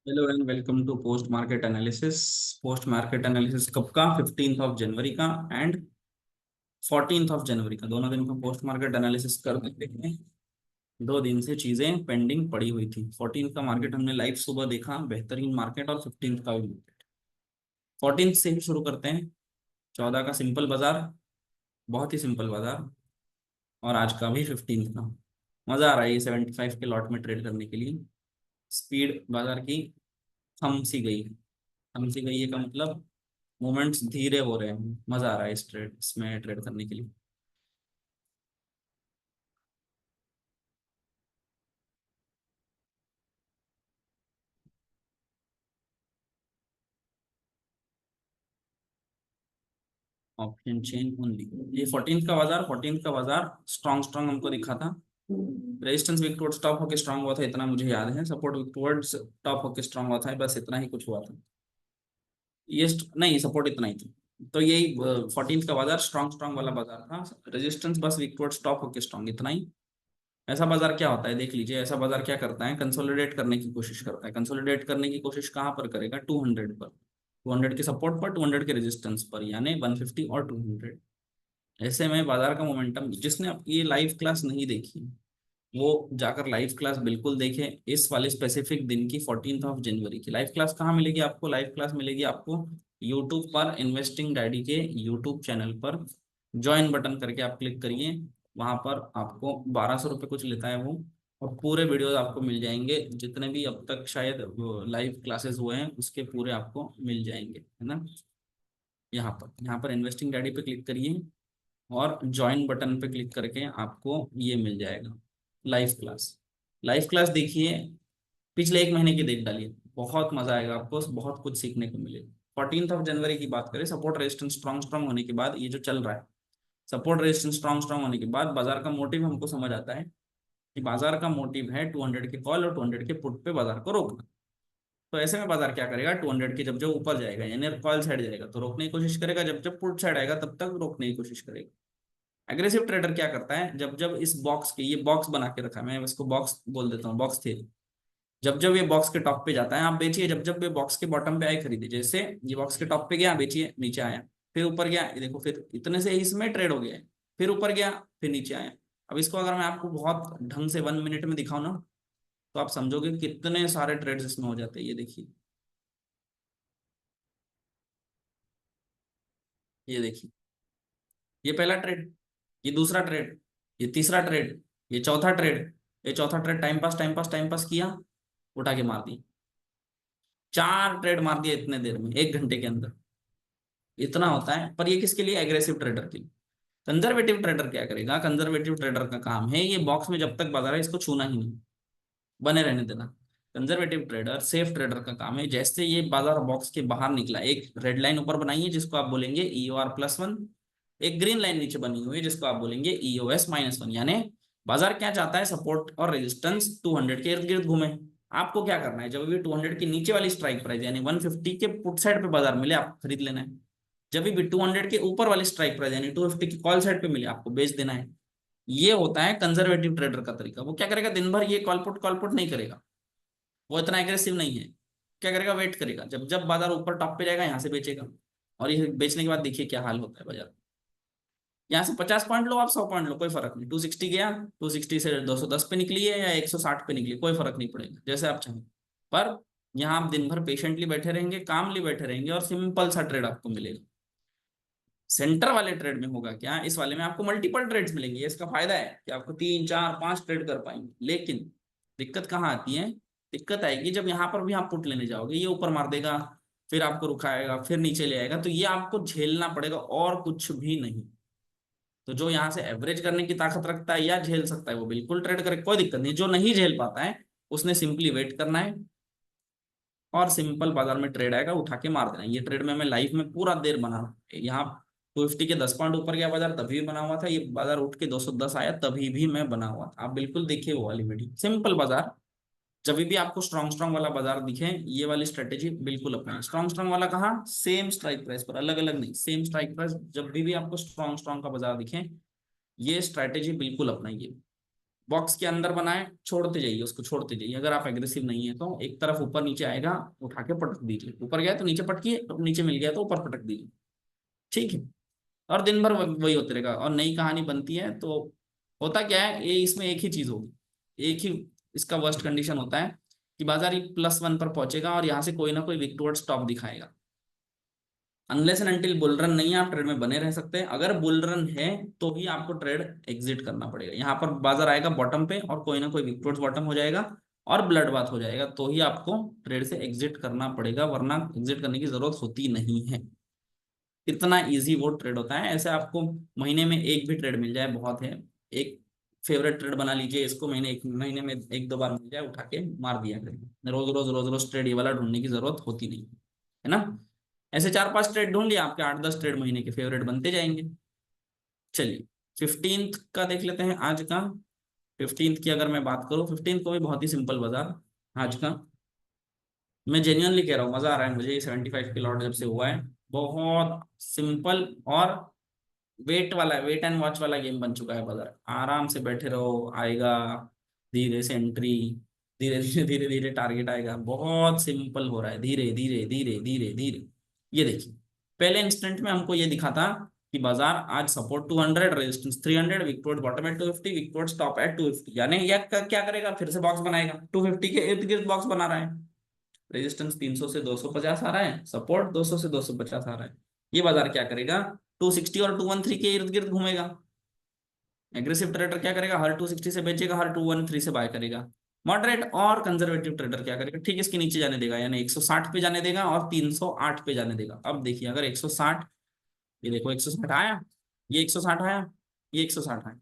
Hello and welcome to post market analysis. Post market analysis कब का? 15 जनवरी का and 14 जनवरी का, दोनों दिन का पोस्ट मार्केट एनालिसिस कर देते हैं। 2 दिन से चीजें पेंडिंग पड़ी हुई थी। 14 का मार्केट हमने लाइव सुबह देखा, बेहतरीन मार्केट, और 15 का भी मार्केट। 14 से ही शुरू करते हैं। 14 का सिंपल बाजार, बहुत ही सिंपल बाजार, और आज का भी 15 का। मजा आ रहा है ये 75 के लॉट में ट्रेड करने के लिए। स्पीड बाजार की थम सी गई है। थम सी गई है का मतलब मूवमेंट्स धीरे हो रहे हैं। मजा आ रहा है इसमें ट्रेड करने के लिए। Option chain only. ये 14 का बाजार स्ट्रॉन्ग स्ट्रॉन्ग हमको दिखा था। रेजिस्टेंस वीक टुवर्ड्स टॉप होके स्ट्रांग हुआ था, इतना मुझे याद है। सपोर्ट वीक टुवर्ड्स टॉप होके स्ट्रांग हुआ था, बस इतना ही कुछ हुआ था। नहीं, सपोर्ट इतना ही था। तो यही 14 का बाजार स्ट्रॉन्ग स्ट्रॉन्ग वाला बाजार था। रेजिस्टेंस बस वीक टुवर्ड्स टॉप होके स्ट्रॉन्ग, इतना ही। ऐसा बाजार क्या होता है देख लीजिए। ऐसा बाजार क्या करता है? कंसोलिडेट करने की कोशिश करता है। कंसोलिडेट करने की कोशिश कहाँ पर करेगा? 200 पर। 200 के सपोर्ट पर, 200 के रेजिस्टेंस पर, यानी 150 और 200। ऐसे में बाजार का मोमेंटम, जिसने अब ये लाइव क्लास नहीं देखी वो जाकर लाइव क्लास बिल्कुल देखे। इस वाले स्पेसिफिक दिन की 14 जनवरी की लाइव क्लास कहाँ मिलेगी आपको? लाइव क्लास मिलेगी आपको यूट्यूब पर, इन्वेस्टिंग डैडी के यूट्यूब चैनल पर। ज्वाइन बटन करके आप क्लिक करिए। वहां पर आपको 1200 रुपये कुछ लेता है वो, और पूरे वीडियोस आपको मिल जाएंगे। जितने भी अब तक शायद लाइव क्लासेस हुए हैं उसके पूरे आपको मिल जाएंगे, है ना। यहाँ पर इन्वेस्टिंग डैडी पे क्लिक करिए, और ज्वाइन बटन पे क्लिक करके आपको ये मिल जाएगा लाइव क्लास। लाइव क्लास देखिए, पिछले 1 महीने की देख डालिए, बहुत मजा आएगा आपको, बहुत कुछ सीखने को मिलेगा। 14 जनवरी की बात करें, सपोर्ट रेजिस्टेंस स्ट्रॉन्ग स्ट्रॉन्ग होने के बाद ये जो चल रहा है, सपोर्ट रेजिस्टेंस स्ट्रॉन्ग स्ट्रॉन्ग होने के बाद बाजार का मोटिव हमको समझ आता है कि बाजार का मोटिव है 200 के कॉल और 200 के पुट पे बाजार को रोकना। तो ऐसे में बाजार क्या करेगा? 200 के जब जब ऊपर जाएगा यानी कॉल साइड जाएगा तो रोकने की कोशिश करेगा, जब जब पुट साइड आएगा तब तक रोकने की कोशिश करेगा। एग्रेसिव ट्रेडर क्या करता है? जब जब इस बॉक्स के, ये बॉक्स बना के रखा है, मैं इसको बॉक्स बोल देता हूँ, बॉक्स थे। जब जब ये बॉक्स के टॉप पे जाता है आप बेचिए, जब जब ये बॉक्स के बॉटम पे आए खरीदिए। जैसे ये बॉक्स के टॉप पे गया बेचिए, नीचे आया, फिर ऊपर गया, ये देखो, फिर इतने से इसमें ट्रेड हो गया है। फिर ऊपर गया, फिर नीचे आया। अब इसको अगर मैं आपको बहुत ढंग से 1 मिनट में दिखाऊं ना, तो आप समझोगे कितने सारे ट्रेड्स इसमें हो जाते हैं। ये देखिए, ये देखिए, ये पहला ट्रेड, ये दूसरा ट्रेड, ये तीसरा ट्रेड, ये चौथा ट्रेड। ये चौथा trade time pass time pass time pass किया, उठा के मार दी। 4 ट्रेड मार दिया इतने देर में, 1 घंटे के अंदर। इतना होता है। पर ये किसके लिए? एग्रेसिव ट्रेडर के लिए। कंजर्वेटिव ट्रेडर क्या करेगा? कंजर्वेटिव ट्रेडर का काम है ये बॉक्स में जब तक बाजार है इसको छूना ही नहीं, बने रहने देना। कंजर्वेटिव ट्रेडर, सेफ ट्रेडर का काम है, जैसे ये बाजार बॉक्स के बाहर निकला, एक रेड लाइन ऊपर बनाइए जिसको आप बोलेंगे EOR+1, एक ग्रीन लाइन नीचे बनी हुई है जिसको आप बोलेंगे EOS-1। यानी बाजार क्या चाहता है? सपोर्ट और रेजिस्टेंस 200 के इर्द गिर्द घूमे। आपको क्या करना है? जब भी 200 के नीचे वाली स्ट्राइक प्राइस यानी 150 के पुट साइड पे बाजार मिले आपको खरीद लेना है। जब भी 200 के ऊपर वाली स्ट्राइक प्राइस यानी 250 की कॉल साइड पे मिले आपको बेच देना है। ये होता है कंजर्वेटिव ट्रेडर का तरीका। वो क्या करेगा? दिन भर ये कॉल पुट नहीं करेगा, वो इतना एग्रेसिव नहीं है। क्या करेगा? वेट करेगा, जब जब बाजार ऊपर टॉप पे जाएगा यहाँ से बेचेगा। और ये बेचने के बाद देखिए क्या हाल होता है बाजार। यहाँ से 50 पॉइंट लो, आप 100 पॉइंट लो, कोई फर्क नहीं। 260 गया, 260 से 210 पे निकली है या 160 पे निकली, कोई फर्क नहीं पड़ेगा, जैसे आप चाहें। पर यहाँ आप दिन भर पेशेंटली बैठे रहेंगे, कामली बैठे रहेंगे, और सिंपल सा ट्रेड आपको मिलेगा। सेंटर वाले ट्रेड में होगा क्या? इस वाले में आपको मल्टीपल ट्रेड्स मिलेंगे। इसका फायदा है कि आपको 3 4 5 ट्रेड कर पाएंगे। लेकिन दिक्कत कहाँ आती है? दिक्कत आएगी जब यहाँ पर भी आप पुट लेने जाओगे, ये ऊपर मार देगा, फिर आपको रुकाएगा, फिर नीचे ले आएगा, तो ये आपको झेलना पड़ेगा और कुछ भी नहीं। तो जो यहाँ से एवरेज करने की ताकत रखता है या झेल सकता है वो बिल्कुल ट्रेड करे, कोई दिक्कत नहीं। जो नहीं झेल पाता है उसने सिंपली वेट करना है, और सिंपल बाजार में ट्रेड आएगा उठा के मार देना। ये ट्रेड में मैं लाइफ में पूरा देर बना रहा हूँ। यहाँ 250 के 10 पॉइंट ऊपर गया बाजार तभी भी बना हुआ था, ये बाजार उठ के 210 आया तभी भी मैं बना हुआ था। आप बिल्कुल देखिए वो वाली वीडियो। सिंपल बाजार, जब भी आपको स्ट्रॉन्ग स्ट्रॉन्ग वाला बाजार दिखे ये वाली स्ट्रेटेजी बिल्कुल अपनाएं। स्ट्रॉन्ग स्ट्रॉन्ग वाला कहाँ? सेम स्ट्राइक प्राइस पर, अलग अलग नहीं, सेम स्ट्राइक प्राइस। जब भी आपको स्ट्रॉन्ग स्ट्रॉन्ग का बाजार दिखे ये स्ट्रैटेजी बिल्कुल अपनाइए। बॉक्स के अंदर बनाए, छोड़ते जाइए उसको, छोड़ते जाइए। अगर आप एग्रेसिव नहीं है तो एक तरफ ऊपर नीचे आएगा, उठा के पटक दीजिए। ऊपर गया तो नीचे पटकिए, तो नीचे मिल गया तो ऊपर पटक दीजिए। ठीक है। और दिन भर वही होते रहेगा और नई कहानी बनती है। तो होता क्या है, ये इसमें एक ही चीज होगी, एक ही इसका वर्स्ट कंडीशन होता है कि बाजार +1 पर पहुंचेगा और यहाँ से कोई ना कोई विक टुवर्ड्स स्टॉप दिखाएगा। Unless and until bull run नहीं है, आप ट्रेड में बने रह सकते हैं। अगर बुल रन है तो ही आपको ट्रेड एग्जिट करना पड़ेगा। यहाँ पर बाजार आएगा बॉटम पे और कोई ना कोई विक टुवर्ड्स बॉटम हो जाएगा और ब्लड बाथ हो जाएगा, तो ही आपको ट्रेड से एग्जिट करना पड़ेगा, वरना एग्जिट करने की जरूरत होती नहीं है। इतना इजी वो ट्रेड होता है। ऐसे आपको महीने में एक भी ट्रेड मिल जाए बहुत है। एक फेवरेट ट्रेड बना लीजिए इसको, महीने में एक दो बार मिल जाए, उठा के मार दिया करें। रोज रोज रोज रोज ट्रेड ये वाला ढूंढने की जरूरत होती नहीं है ना। ऐसे 4-5 ट्रेड ढूंढ लिया, आपके 8-10 ट्रेड महीने के फेवरेट बनते जाएंगे। चलिए 15th का देख लेते हैं आज का। 15th की अगर मैं बात करूं, 15th को भी बहुत ही सिंपल बाजार आज का। मैं जेन्युइनली कह रहा हूँ, मजा आ रहा है मुझे। ये 75 की लॉट जब से हुआ है, बहुत सिंपल और वेट वाला, वेट एंड वॉच वाला गेम बन चुका है बाजार। आराम से बैठे रहो, आएगा धीरे से एंट्री, धीरे धीरे टारगेट आएगा। बहुत सिंपल हो रहा है, धीरे धीरे धीरे धीरे धीरे। ये देखिए, पहले इंस्टेंट में हमको ये दिखा था कि बाजार आज support 200, resistance 300, wick towards bottom at 250, wick towards top at 250। यानी यह क्या करेगा, फिर से बॉक्स बनाएगा। 250 के इर्द गिर्द बॉक्स बना रहा है। रेजिस्टेंस 300 से 250 आ रहा है, सपोर्ट 200 से 250 आ रहा है। ये बाजार क्या करेगा, 260 और 213 के इर्द गिर्द घूमेगा। एग्रेसिव ट्रेडर क्या करेगा, हर 260 से बेचेगा, हर 213 से बाय करेगा। मॉडरेट और कंजर्वेटिव ट्रेडर क्या करेगा, ठीक इसके नीचे जाने देगा, यानी 160 पे जाने देगा और 308 पे जाने देगा। अब देखिए, अगर 160, ये देखो 160 आया, ये 160 आया, ये 160 आया,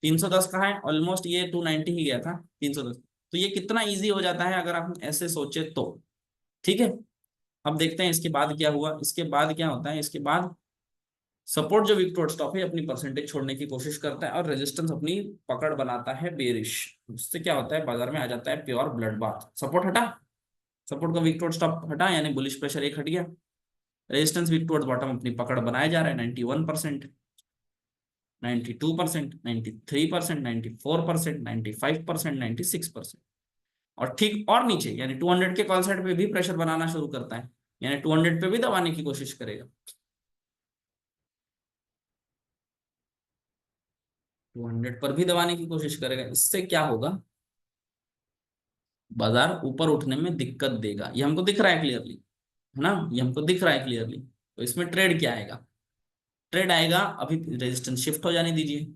310 का है ऑलमोस्ट, ये 290 ही गया था, 310। तो ये कितना इजी हो जाता है अगर आप ऐसे सोचे तो। ठीक है। अब देखते हैं इसके बाद क्या हुआ। इसके बाद क्या होता है, इसके बाद सपोर्ट जो विक टुवर्ड्स स्टॉप है अपनी परसेंटेज छोड़ने की कोशिश करता है और रेजिस्टेंस अपनी पकड़ बनाता है बेरिश। उससे क्या होता है, बाजार में आ जाता है प्योर ब्लड बाथ। सपोर्ट हटा, सपोर्ट का विक टुवर्ड्स स्टॉप हटा, यानी बुलिश प्रेशर एक हट गया। रेजिस्टेंस विक टुवर्ड्स बॉटम अपनी पकड़ बनाया जा रहा है। 91%, 92%, 93%, 94%, 95%, 96%। और ठीक और नीचे यानी 200 के कॉल साइड पे भी प्रेशर बनाना शुरू करता है, यानी 200 पे भी दबाने की कोशिश करेगा। 200 पर भी दबाने की कोशिश करेगा। इससे क्या होगा, बाजार ऊपर उठने में दिक्कत देगा। ये हमको दिख रहा है क्लियरली, है ना, ये हमको दिख रहा है क्लियरली। तो इसमें ट्रेड क्या आएगा, ट्रेड आएगा, अभी रेजिस्टेंस शिफ्ट हो जाने दीजिए।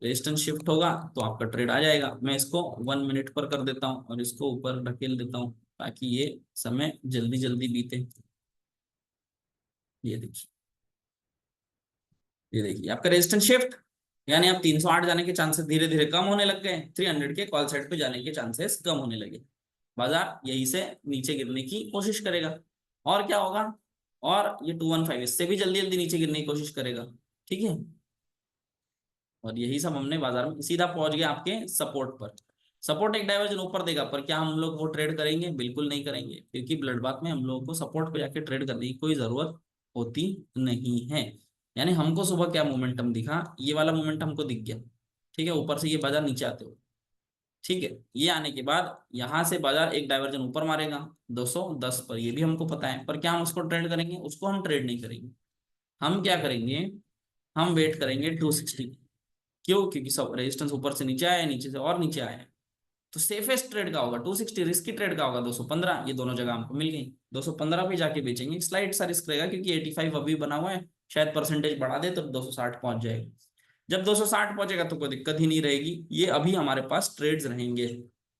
रेजिस्टेंस शिफ्ट होगा तो आपका ट्रेड आ जाएगा। मैं इसको 1 मिनट पर कर देता हूँ और इसको ऊपर ढकेल देता हूँ ताकि ये समय जल्दी जल्दी बीते। ये देखिए, ये देखिए आपका रेजिस्टेंस शिफ्ट, यानी आप 308 जाने के चांसेस धीरे धीरे कम होने लग गए। 300 के कॉल साइड पे जाने के चांसेस कम होने लगे। बाजार यही से नीचे गिरने की कोशिश करेगा। और क्या होगा, और ये 215 इससे भी जल्दी जल्दी नीचे गिरने की कोशिश करेगा। ठीक है। और यही सब हमने बाजार में सीधा पहुंच गया आपके सपोर्ट पर। सपोर्ट एक डाइवर्जन ऊपर देगा, पर क्या हम लोग वो ट्रेड करेंगे, बिल्कुल नहीं करेंगे, क्योंकि ब्लड बाथ में हम लोगों को सपोर्ट पे जाके ट्रेड करने की कोई जरूरत होती नहीं है। यानी हमको सुबह क्या मोमेंटम दिखा, ये वाला मोमेंटम हमको दिख गया। ठीक है, ऊपर से ये बाजार नीचे आते हो। ठीक है, ये आने के बाद यहाँ से बाजार एक डाइवर्जन ऊपर मारेगा 210 पर, ये भी हमको पता है। पर क्या हम उसको ट्रेड करेंगे, उसको हम ट्रेड नहीं करेंगे। हम क्या करेंगे, हम वेट करेंगे 260। क्यों, क्योंकि सब रेजिस्टेंस ऊपर से नीचे आया है, नीचे से और नीचे आया है। तो सेफेस्ट ट्रेड का होगा 260, रिस्की ट्रेड का होगा 215। ये दोनों जगह हमको मिल गई। 215 पे जाके बेचेंगे, स्लाइड सा रिस्क रहेगा क्योंकि 85 अभी बना हुआ है, शायद परसेंटेज बढ़ा दे तो 260 पहुंच जाएगा। जब 260 पहुंचेगा तो कोई दिक्कत ही नहीं रहेगी। ये अभी हमारे पास ट्रेड्स रहेंगे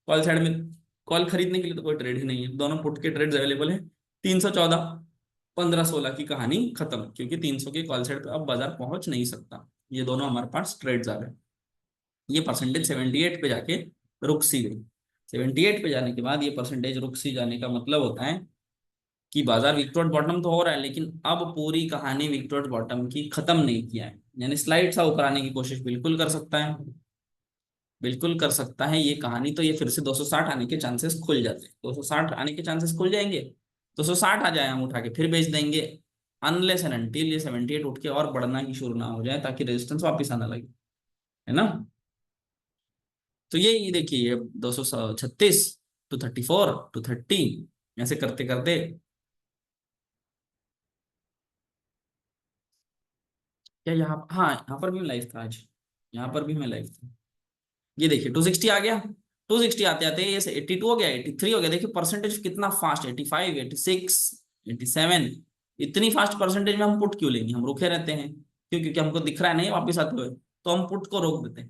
कॉल साइड में। कॉल खरीदने के लिए तो कोई ट्रेड ही नहीं है, दोनों पुट के ट्रेड्स अवेलेबल है। 314, 15-16 की कहानी खत्म, क्योंकि 300 के कॉल साइड पे अब बाजार पहुंच नहीं सकता। ये दोनों हमारे पास ट्रेड्स आ गए। ये परसेंटेज 78 पे जाके रुक सी गई। 78 पे जाने के बाद ये परसेंटेज रुक सी जाने का मतलब होता है कि बाजार विक्टोर्ड बॉटम तो हो रहा है, लेकिन अब पूरी कहानी विक्टोर्ड बॉटम की खत्म नहीं किया है। यानी स्लाइड सा ऊपर आने की कोशिश बिल्कुल कर सकता है, बिल्कुल कर सकता है ये कहानी। तो ये फिर से 260 आने के चांसेस खुल जाते हैं, 260 आने के चांसेस खुल जाएंगे। 260 आ जाए, हम उठा के फिर बेच देंगे। अनलेस एंड अनटिल ये 78 उठ के और बढ़ना ही शुरू ना हो जाए, ताकि रेजिस्टेंस वापस आना लगे, है ना। तो ये देखिए, ये 236 टू 34 टू 30, ऐसे करते करते क्या यहाँ, हाँ यहाँ पर भी लाइव था आज, यहाँ पर भी मैं लाइव था। ये देखिए 260 आ गया, 260 आते आते ये 82 हो गया, 83 हो गया। देखिए परसेंटेज कितना फास्ट, 85, 86, 87, इतनी फास्ट परसेंटेज में हम पुट क्यों लेंगे, हम रुके रहते हैं क्यों? क्योंकि हमको दिख रहा है नहीं वापिस आते हुए, तो हम पुट को रोक देते हैं,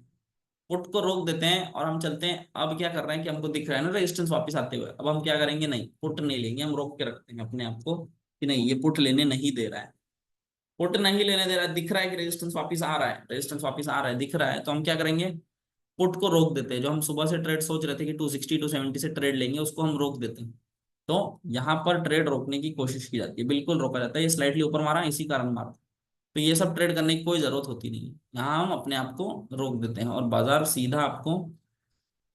पुट को रोक देते हैं और हम चलते हैं। अब क्या कर रहे हैं कि हमको दिख रहा है ना रेजिस्टेंस वापस आते हुए, अब हम क्या करेंगे, नहीं पुट नहीं लेंगे, हम रोक के रखते हैं अपने आप को कि नहीं ये पुट लेने नहीं दे रहा है, पुट नहीं लेने दे रहा है, दिख रहा है कि रेजिस्टेंस वापस आ रहा है, रेजिस्टेंस वापस आ रहा है दिख रहा है, तो हम क्या करेंगे, पुट को रोक देते हैं। जो हम सुबह से ट्रेड सोच रहे थे कि 260 270 से ट्रेड लेंगे, उसको हम रोक देते हैं। तो यहाँ पर ट्रेड रोकने की कोशिश की जाती है, बिल्कुल रोका जाता है। ये स्लाइटली ऊपर मारा इसी कारण मारा, तो ये सब ट्रेड करने की कोई जरूरत होती नहीं है, यहाँ हम अपने आप को रोक देते हैं और बाजार सीधा आपको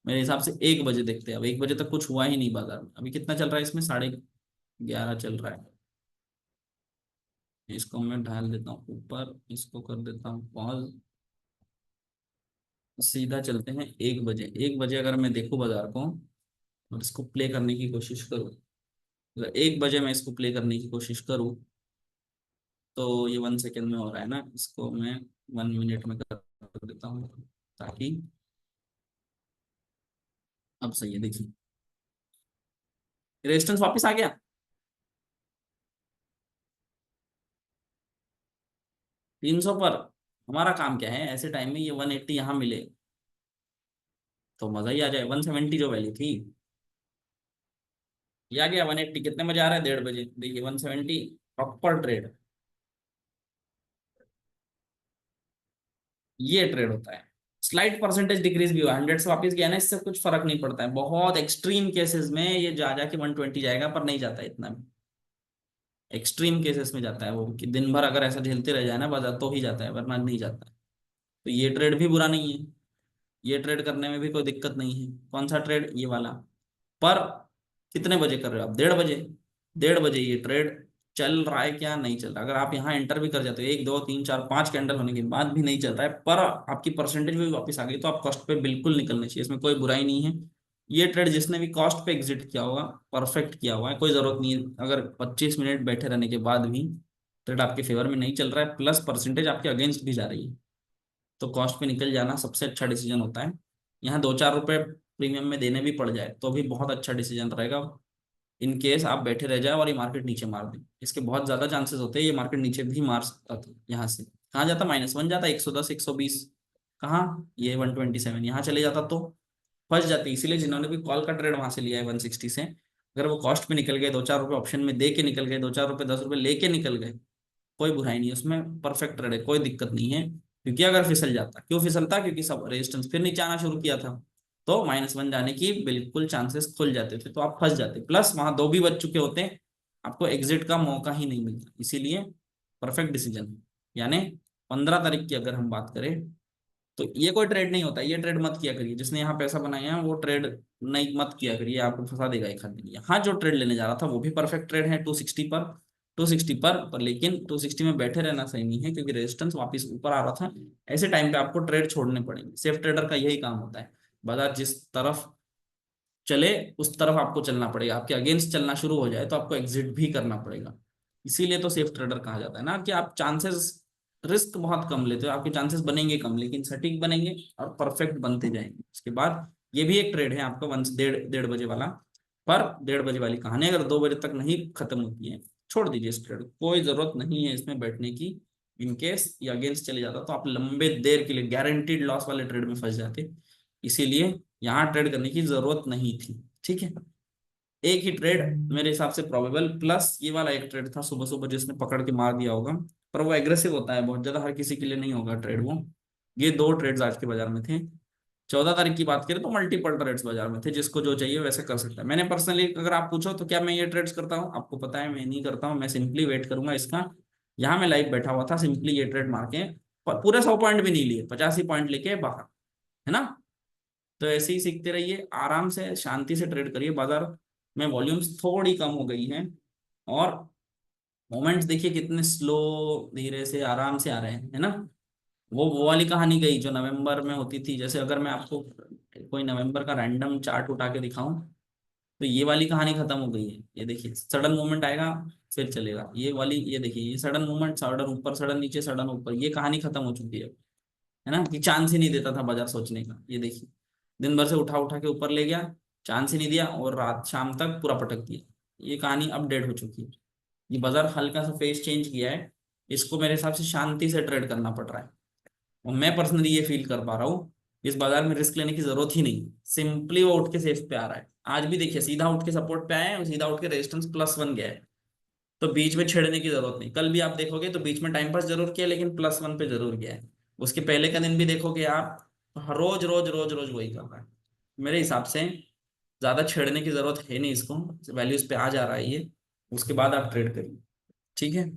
मेरे हिसाब से 1 बजे देखते हैं। अब 1 बजे तक कुछ हुआ ही नहीं बाजार में, अभी कितना चल रहा है, इसमें 11:30 चल रहा है। इसको मैं ढाल देता हूँ ऊपर, इसको कर देता हूँ पॉज, सीधा चलते हैं 1 बजे। 1 बजे अगर मैं देखूँ बाजार को और इसको प्ले करने की कोशिश करूँ, अगर 1 बजे मैं इसको प्ले करने की कोशिश करूँ, तो ये 1 सेकेंड में हो रहा है ना, इसको मैं 1 मिनट में कर देता हूँ ताकि, अब सही है देखिए, रेजिस्टेंस वापस आ गया 300 पर। हमारा काम क्या है ऐसे टाइम में, ये 180 यहाँ मिले तो मजा ही आ जाए। 170 जो वैल्यू थी, ये आ गया 180, कितने बजे आ रहा है, 1:30 बजे, देखिए 170 प्रॉपर ट्रेड, ये ट्रेड होता है। स्लाइट परसेंटेज डिक्रीज भी हुआ, 100 से वापस गया ना, इससे कुछ फर्क नहीं पड़ता है। बहुत एक्सट्रीम केसेस में ये जा जाके 120 जाएगा, पर नहीं जाता इतना भी, एक्सट्रीम केसेस में जाता है वो, कि दिन भर अगर ऐसा झेलते रह जाए ना बाजार तो ही जाता है, वरना नहीं जाता है। तो ये ट्रेड भी बुरा नहीं है, ये ट्रेड करने में भी कोई दिक्कत नहीं है। कौन सा ट्रेड, ये वाला। पर कितने बजे कर रहे हो आप, 1:30 बजे। 1:30 बजे ये ट्रेड चल रहा है क्या, नहीं चल रहा। अगर आप यहाँ एंटर भी कर जाते हो, 1 2 3 4 5 कैंडल होने के बाद भी नहीं चल रहा है, पर आपकी परसेंटेज भी वापस आ गई, तो आप कॉस्ट पे बिल्कुल निकलने चाहिए, इसमें कोई बुराई नहीं है। ये ट्रेड जिसने भी कॉस्ट पे एग्जिट किया होगा, परफेक्ट किया हुआ है, कोई जरूरत नहीं है। अगर 25 मिनट बैठे रहने के बाद भी ट्रेड आपके फेवर में नहीं चल रहा है, प्लस परसेंटेज आपके अगेंस्ट भी जा रही है, तो कॉस्ट पे निकल जाना सबसे अच्छा डिसीजन होता है। यहाँ 2 4 रुपए प्रीमियम में देने भी पड़ जाए तो भी बहुत अच्छा डिसीजन रहेगा। इन केस आप बैठे रह जाए और ये मार्केट नीचे मार दे, इसके बहुत ज्यादा चांसेस होते हैं, ये मार्केट नीचे भी मार सकता था। यहाँ से कहाँ जाता, -1 जाता, 110 120, कहाँ ये 127 यहाँ चले जाता तो फंस जाते। इसीलिए जिन्होंने भी कॉल का ट्रेड वहां से लिया है 160 से, अगर वो कॉस्ट पे निकल गए, 2 4 रुपए ऑप्शन में दे के निकल गए, 2 4 रुपए 10 रुपए लेके निकल गए, कोई बुराई नहीं है उसमें, परफेक्ट ट्रेड है, कोई दिक्कत नहीं है। क्योंकि अगर फिसल जाता, क्यों फिसलता, क्योंकि सब रेजिस्टेंस फिर नीचे आना शुरू किया था, तो -1 जाने की बिल्कुल चांसेस खुल जाते थे, तो आप फंस जाते। प्लस वहां 2 भी बज चुके होते, आपको एग्जिट का मौका ही नहीं मिलता। इसीलिए परफेक्ट डिसीजन, यानी 15 तारीख की अगर हम बात करें, तो ये कोई ट्रेड नहीं होता, ये ट्रेड मत किया करिए। जिसने यहाँ पैसा बनाया है वो ट्रेड नहीं मत किया करिए, आपको फंसा देगा एक आध दिन। यहाँ जो ट्रेड लेने जा रहा था वो भी परफेक्ट ट्रेड है 260 पर, 260 पर लेकिन 260 में बैठे रहना सही नहीं है, क्योंकि रेजिस्टेंस वापस ऊपर आ रहा था। ऐसे टाइम पे आपको ट्रेड छोड़ने पड़ेंगे, सेफ ट्रेडर का यही काम होता है। बाजार जिस तरफ चले उस तरफ आपको चलना पड़ेगा, आपके अगेंस्ट चलना शुरू हो जाए तो आपको एग्जिट भी करना पड़ेगा। इसीलिए तो सेफ ट्रेडर कहा जाता है ना, कि आप चांसेस, रिस्क बहुत कम लेते हो, आपके चांसेस बनेंगे कम लेकिन सटीक बनेंगे और परफेक्ट बनते जाएंगे। उसके बाद ये भी एक ट्रेड है आपका, 1 से 1:30 बजे वाला। पर 1:30 बजे वाली कहानी अगर 2 बजे तक नहीं खत्म होती है, छोड़ दीजिए इस ट्रेड, कोई जरूरत नहीं है इसमें बैठने की। इनकेस ये अगेंस्ट चले जाता तो आप लंबे देर के लिए गारंटीड लॉस वाले ट्रेड में फंस जाते। इसीलिए यहाँ ट्रेड करने की जरूरत नहीं थी, ठीक है। एक ही ट्रेड मेरे हिसाब से प्रोबेबल, प्लस ये वाला एक ट्रेड था सुबह सुबह जिसने पकड़ के मार दिया होगा, पर वो एग्रेसिव होता है बहुत ज्यादा, हर किसी के लिए नहीं होगा ट्रेड वो। ये 2 ट्रेड्स आज के बाजार में थे। 14 तारीख की बात करें तो मल्टीपल ट्रेड्स बाजार में थे, जिसको जो चाहिए वैसे कर सकता है। मैंने पर्सनली अगर आप पूछो तो क्या मैं ये ट्रेड्स करता हूँ, आपको पता है मैं नहीं करता हूँ, मैं सिंपली वेट करूंगा इसका। यहाँ मैं लाइव बैठा हुआ था, सिंपली ये ट्रेड मार के पूरे 100 पॉइंट भी नहीं लिए, 85 पॉइंट लेके बाहर, है ना। तो ऐसे ही सीखते रहिए, आराम से शांति से ट्रेड करिए। बाजार में वॉल्यूम्स थोड़ी कम हो गई हैं और मोमेंट्स देखिए कितने स्लो, धीरे से आराम से आ रहे हैं, है ना। वो वाली कहानी गई जो नवंबर में होती थी। जैसे अगर मैं आपको कोई नवंबर का रैंडम चार्ट उठा के दिखाऊं तो ये वाली कहानी खत्म हो गई है। ये देखिए सडन मूवमेंट आएगा फिर चलेगा, ये वाली ये देखिए ये सडन मूवमेंट, सडन ऊपर सडन नीचे सडन ऊपर, ये कहानी खत्म हो चुकी है ना, कि चांस ही नहीं देता था बाजार सोचने का। ये देखिए दिन भर से उठा उठा के ऊपर ले गया, चांस ही नहीं दिया, और रात शाम तक पूरा पटक दिया। ये कहानी अपडेट हो चुकी है। ये बाजार हल्का सा फेस चेंज किया है, इसको मेरे हिसाब से शांति से ट्रेड करना पड़ रहा है। और मैं पर्सनली ये फील कर पा रहा हूँ इस बाजार में रिस्क लेने की जरूरत ही नहीं, सिंपली वो उठ के सेफ पे आ रहा है। आज भी देखिए सीधा उठ के सपोर्ट पे आया है और सीधा उठ के रेजिस्टेंस +1 गया है। तो बीच में छेड़ने की जरूरत नहीं। कल भी आप देखोगे तो बीच में टाइम पास जरूर किया लेकिन +1 पे जरूर गया है। उसके पहले का दिन भी देखोगे आप, रोज रोज रोज रोज वही कर रहा है। मेरे हिसाब से ज्यादा छेड़ने की जरूरत है नहीं इसको, वैल्यूज पे आ जा रहा है ये, उसके बाद आप ट्रेड करिए। ठीक है,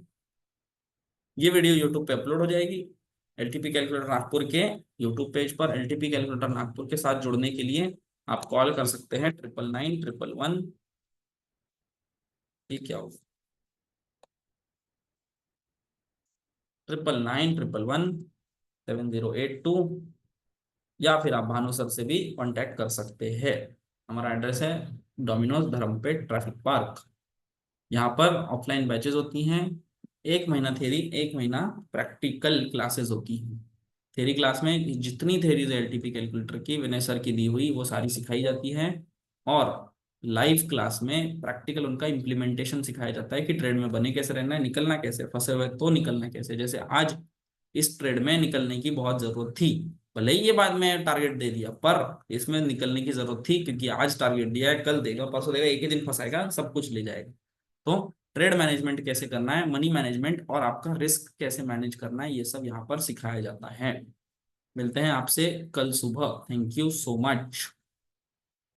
ये वीडियो यूट्यूब पे अपलोड हो जाएगी। एलटीपी कैलकुलेटर नागपुर के यूट्यूब पेज पर एलटीपी कैलकुलेटर नागपुर के साथ जुड़ने के लिए आप कॉल कर सकते हैं 999111। ये क्या हो, 9991117082, या फिर आप भानु सर से भी कांटेक्ट कर सकते हैं। हमारा एड्रेस है डोमिनोज धर्मपेट ट्रैफिक पार्क। यहाँ पर ऑफलाइन बैचेस होती हैं, 1 महीना थेरी 1 महीना प्रैक्टिकल क्लासेस होती हैं। थेरी क्लास में जितनी थेरीज एलटीपी कैलकुलेटर की विनय सर की दी हुई वो सारी सिखाई जाती है, और लाइव क्लास में प्रैक्टिकल उनका इम्प्लीमेंटेशन सिखाया जाता है कि ट्रेड में बने कैसे रहना है, निकलना कैसे, फंसे हुए तो निकलना कैसे। जैसे आज इस ट्रेड में निकलने की बहुत जरूरत थी, भले ही ये बाद में टारगेट दे दिया, पर इसमें निकलने की जरूरत थी क्योंकि आज टारगेट दिया है, कल देगा परसों देगा, एक ही दिन फंसाएगा सब कुछ ले जाएगा। तो ट्रेड मैनेजमेंट कैसे करना है, मनी मैनेजमेंट और आपका रिस्क कैसे मैनेज करना है, ये सब यहाँ पर सिखाया जाता है। मिलते हैं आपसे कल सुबह। Thank you so much.